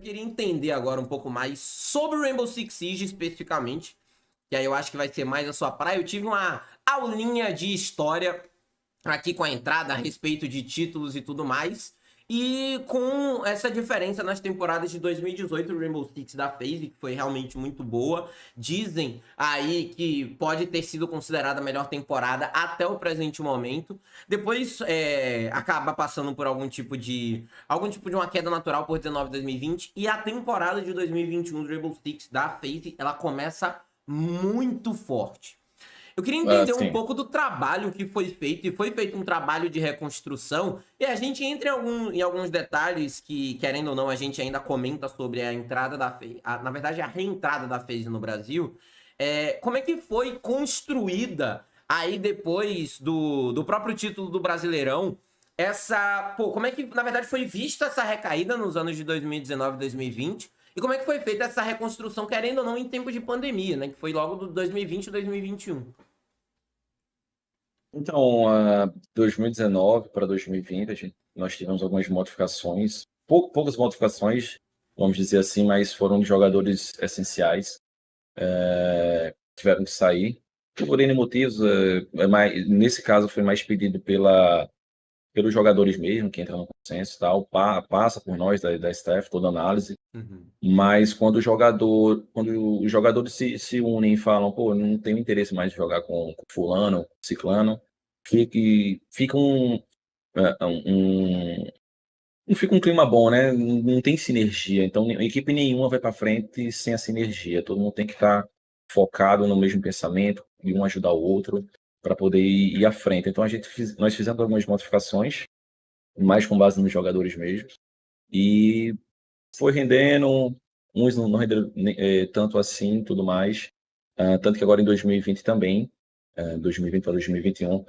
queria entender agora um pouco mais sobre o Rainbow Six Siege especificamente, que aí eu acho que vai ser mais a sua praia. Eu tive uma aulinha de história aqui com a entrada a respeito de títulos e tudo mais. E com essa diferença nas temporadas de 2018, o Rainbow Six da FaZe, que foi realmente muito boa. Dizem aí que pode ter sido considerada a melhor temporada até o presente momento. Depois acaba passando por algum tipo de uma queda natural por 19 2020. E a temporada de 2021 do Rainbow Six da FaZe, ela começa muito forte. Eu queria entender um Sim. pouco do trabalho que foi feito, e foi feito um trabalho de reconstrução, e a gente entra em alguns detalhes que, querendo ou não, a gente ainda comenta sobre a entrada da FaZe, na verdade, a reentrada da FaZe no Brasil. Como é que foi construída, aí depois do próprio título do Brasileirão, como é que, na verdade, foi vista essa recaída nos anos de 2019 e 2020, e como é que foi feita essa reconstrução, querendo ou não, em tempo de pandemia, né? Que foi logo do 2020 e 2021. Então, 2019 para 2020, nós tivemos algumas modificações, poucas modificações, vamos dizer assim, mas foram de jogadores essenciais, tiveram que sair. Por N motivos, nesse caso foi mais pedido pelos jogadores mesmo, que entram no consenso e tal, passa por nós, da staff, toda análise. Uhum. Mas quando os jogadores se unem e falam, pô, não tenho interesse mais de jogar com fulano, ciclano, fica não fica um clima bom, né? Não tem sinergia. Então, equipe nenhuma vai para frente sem a sinergia. Todo mundo tem que estar focado no mesmo pensamento e um ajudar o outro para poder ir à frente. Então, nós fizemos algumas modificações, mais com base nos jogadores mesmo, e foi rendendo, uns não renderam tanto assim, tudo mais. Tanto que agora em 2020 também, 2020 para 2021,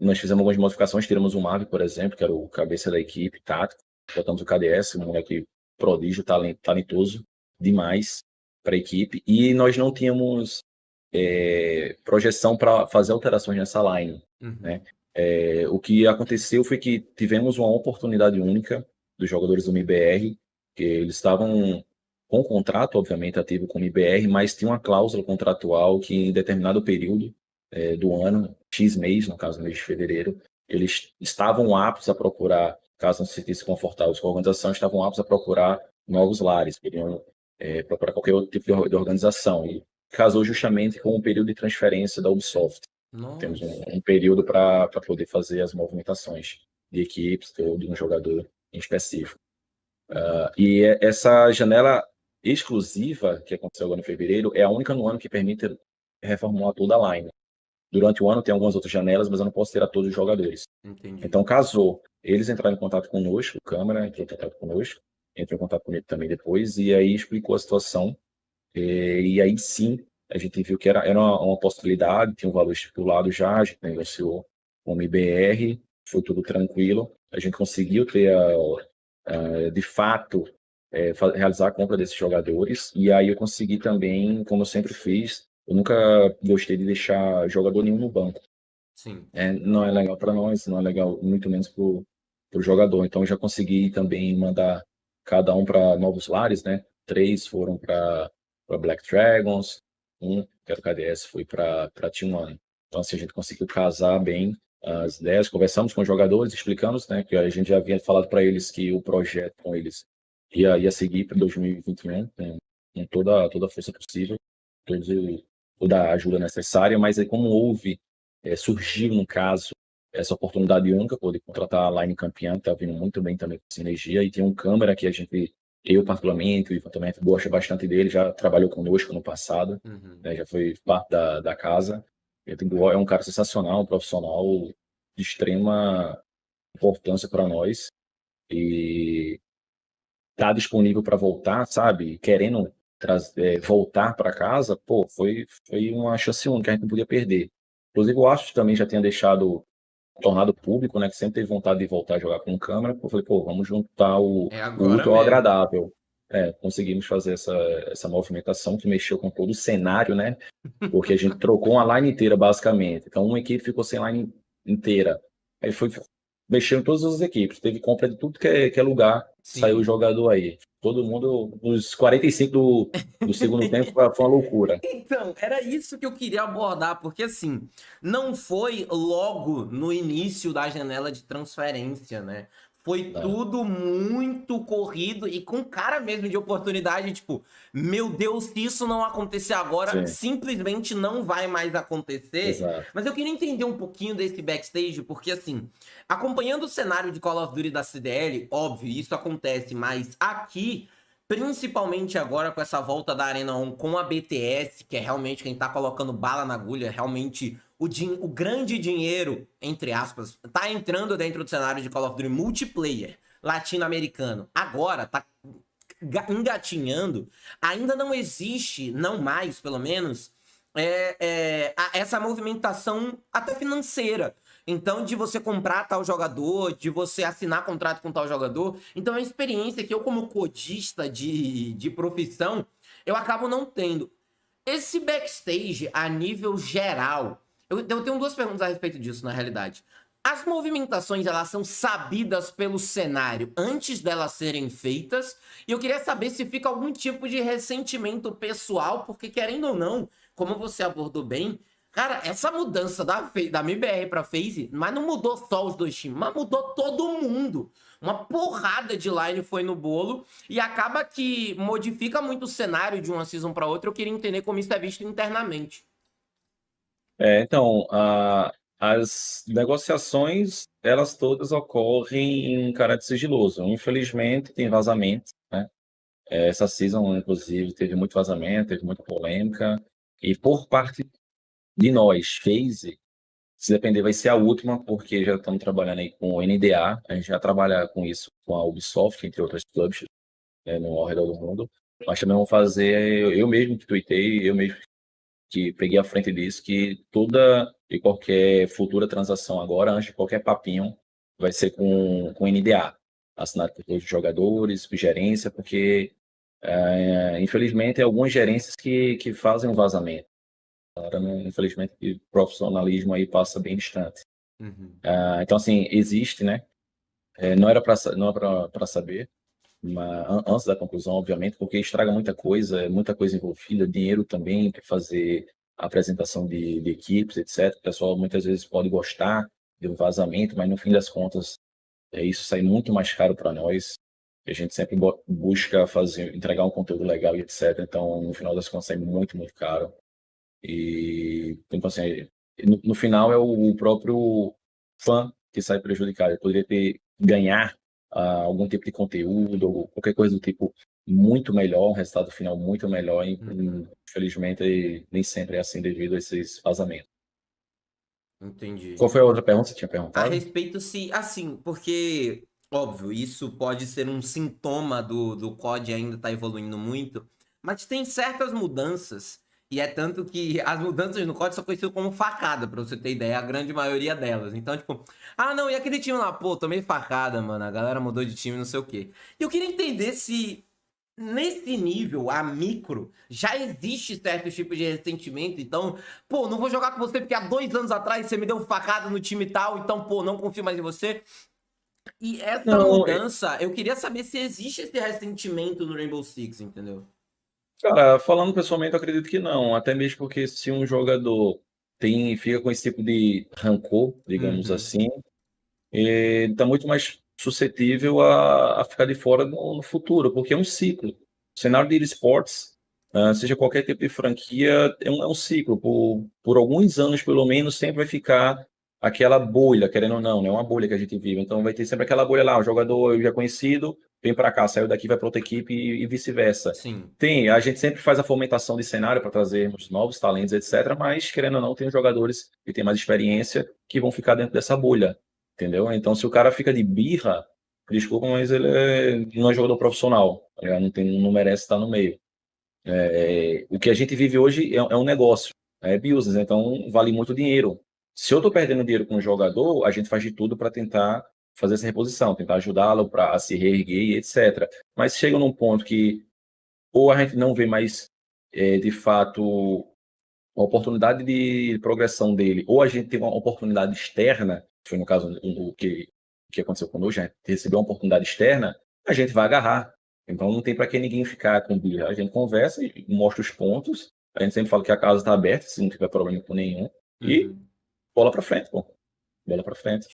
nós fizemos algumas modificações, tiramos o Marvin, por exemplo, que era o cabeça da equipe, tático, botamos o KDS, um moleque prodígio, talentoso demais para a equipe, e nós não tínhamos projeção para fazer alterações nessa line, Uhum. né? O que aconteceu foi que tivemos uma oportunidade única dos jogadores do MIBR, que eles estavam com contrato, obviamente, ativo com o MIBR, mas tinha uma cláusula contratual que em determinado período do ano, X mês, no caso, mês de fevereiro, eles estavam aptos a procurar, caso não se sentissem confortáveis com a organização, estavam aptos a procurar novos lares, queriam procurar qualquer outro tipo de organização. E casou justamente com o período de transferência da Ubisoft. Temos Nossa. um período para poder fazer as movimentações de equipes ou de um jogador em específico. E essa janela exclusiva que aconteceu agora em fevereiro é a única no ano que permite reformular toda a line. Durante o ano tem algumas outras janelas, mas eu não posso ter a todos os jogadores. Entendi. Então, casou. Eles entraram em contato conosco, o Câmara entrou em contato conosco, entrou em contato comigo também depois, e aí explicou a situação. E aí sim, a gente viu que era uma possibilidade, tinha um valor estipulado já, a gente negociou com o MBR, foi tudo tranquilo, a gente conseguiu ter, de fato, realizar a compra desses jogadores, e aí eu consegui também, como eu sempre fiz, eu nunca gostei de deixar jogador nenhum no banco. Sim. Não é legal para nós, não é legal muito menos para o jogador. Então eu já consegui também mandar cada um para novos lares, né? 3 foram para Black Dragons, que era o KDS, foi para T1. Então assim, a gente conseguiu casar bem as ideias, conversamos com os jogadores, explicamos, né, que a gente já havia falado para eles que o projeto com eles ia seguir para 2021, com toda a força possível, toda a ajuda necessária, mas aí como houve surgiu, no caso, essa oportunidade única, poder contratar a Line campeã, que está vindo muito bem também com sinergia, e tem um câmera que eu particularmente, o Ivan também gosta bastante dele, já trabalhou conosco no passado, Uhum. né, já foi parte da casa. É um cara sensacional, um profissional de extrema importância para nós, e tá disponível para voltar, sabe? Querendo voltar para casa, pô, foi uma chance única, a gente não podia perder. Inclusive, o Astros também já tinha tornado público, né, que sempre teve vontade de voltar a jogar com câmera. Eu falei, pô, vamos juntar É o agora útil ao mesmo. agradável. Conseguimos fazer essa movimentação que mexeu com todo o cenário, né? Porque a gente trocou uma line inteira, basicamente. Então, uma equipe ficou sem line inteira. Aí mexeu em todas as equipes. Teve compra de tudo que é lugar, saiu o Sim. jogador aí. Todo mundo, nos 45 do segundo tempo, foi uma loucura. Então, era isso que eu queria abordar, porque assim, não foi logo no início da janela de transferência, né? Foi Né? tudo muito corrido e com cara mesmo de oportunidade, tipo, meu Deus, se isso não acontecer agora, Sim, simplesmente não vai mais acontecer. exato. Mas eu queria entender um pouquinho desse backstage, porque assim, acompanhando o cenário de Call of Duty da CDL, óbvio, isso acontece, mas aqui principalmente agora com essa volta da Arena 1 com a BTS, que é realmente quem tá colocando bala na agulha, realmente o grande dinheiro, entre aspas, tá entrando dentro do cenário de Call of Duty multiplayer latino-americano. Agora tá engatinhando. Ainda não existe, não mais pelo menos, essa movimentação até financeira. Então, de você comprar tal jogador, de você assinar contrato com tal jogador. Então, é uma experiência que eu, como codista de profissão, eu acabo não tendo. Esse backstage, a nível geral, eu tenho duas perguntas a respeito disso, na realidade. As movimentações, elas são sabidas pelo cenário antes delas serem feitas, e eu queria saber se fica algum tipo de ressentimento pessoal, porque querendo ou não, como você abordou bem, cara, essa mudança da MBR pra FaZe, mas não mudou só os dois times, mas mudou todo mundo. Uma porrada de line foi no bolo e acaba que modifica muito o cenário de uma season pra outra. Eu queria entender como isso é visto internamente. Então, as negociações, elas todas ocorrem em caráter sigiloso. Infelizmente, tem vazamento, né? Essa season, inclusive, teve muito vazamento, teve muita polêmica. E por parte de nós, FaZe, se depender, vai ser a última, porque já estamos trabalhando aí com o NDA. A gente já trabalha com isso com a Ubisoft, entre outras clubes, né, ao redor do mundo. Mas também vamos fazer, eu mesmo que tuitei, eu mesmo que peguei a frente disso, que toda e qualquer futura transação agora, antes de qualquer papinho, vai ser com NDA, assinado por todos os jogadores, por gerência, porque, infelizmente, tem algumas gerências que fazem um vazamento. Agora, né, infelizmente, o profissionalismo aí passa bem distante. Uhum. Então, assim, existe, né? Não era para saber, mas antes da conclusão, obviamente, porque estraga muita coisa envolvida, dinheiro também para fazer a apresentação de equipes, etc. O pessoal muitas vezes pode gostar do vazamento, mas no fim das contas, isso sai muito mais caro para nós. A gente sempre busca entregar um conteúdo legal e etc. Então, no final das contas, sai muito, muito caro. E, então, assim, no final é o próprio fã que sai prejudicado. Ele poderia ganhar algum tipo de conteúdo ou qualquer coisa do tipo muito melhor, um resultado final muito melhor. E, Uhum. infelizmente, nem sempre é assim devido a esses vazamentos. Entendi. Qual foi a outra pergunta que você tinha A perguntado? respeito se, assim, porque, óbvio, isso pode ser um sintoma do COD ainda tá evoluindo muito, mas tem certas mudanças, e é tanto que as mudanças no COD são conhecidas como facada, pra você ter ideia, a grande maioria delas. Então, tipo, ah, não, e aquele time lá, pô, tomei facada, mano, a galera mudou de time, não sei o quê. E eu queria entender se nesse nível, a micro, já existe certo tipo de ressentimento. Então, pô, não vou jogar com você porque há 2 anos atrás você me deu facada no time tal, então, pô, não confio mais em você. E essa Não, mudança, eu queria saber se existe esse ressentimento no Rainbow Six, entendeu? cara, falando pessoalmente, eu acredito que não. Até mesmo porque se um jogador fica com esse tipo de rancor, digamos Uhum, assim, está muito mais suscetível a ficar de fora no futuro, porque é um ciclo. O cenário de esportes, seja qualquer tipo de franquia, é um ciclo. Por alguns anos, pelo menos, sempre vai ficar aquela bolha, querendo ou não, né? É uma bolha que a gente vive. Então, vai ter sempre aquela bolha lá, o jogador já conhecido, vem para cá, saiu daqui, vai para outra equipe e vice-versa. sim. A gente sempre faz a fomentação de cenário para trazermos novos talentos, etc. Mas, querendo ou não, tem jogadores que têm mais experiência que vão ficar dentro dessa bolha. Entendeu? Então, se o cara fica de birra, desculpa, mas ele não é jogador profissional. Tá ligado? Não merece estar no meio. O que a gente vive hoje é um negócio, é business, então vale muito dinheiro. Se eu estou perdendo dinheiro com um jogador, a gente faz de tudo para tentar fazer essa reposição, tentar ajudá-lo para se reerguer e etc. Mas chega num ponto que ou a gente não vê mais, de fato, a oportunidade de progressão dele, ou a gente tem uma oportunidade externa, que foi no caso o que que aconteceu conosco, a gente recebeu uma oportunidade externa, a gente vai agarrar. Então não tem para que ninguém ficar com birra. A gente conversa e mostra os pontos. A gente sempre fala que a casa está aberta, se não tiver problema com nenhum. E Uhum. bola para frente, pô. Bola para frente.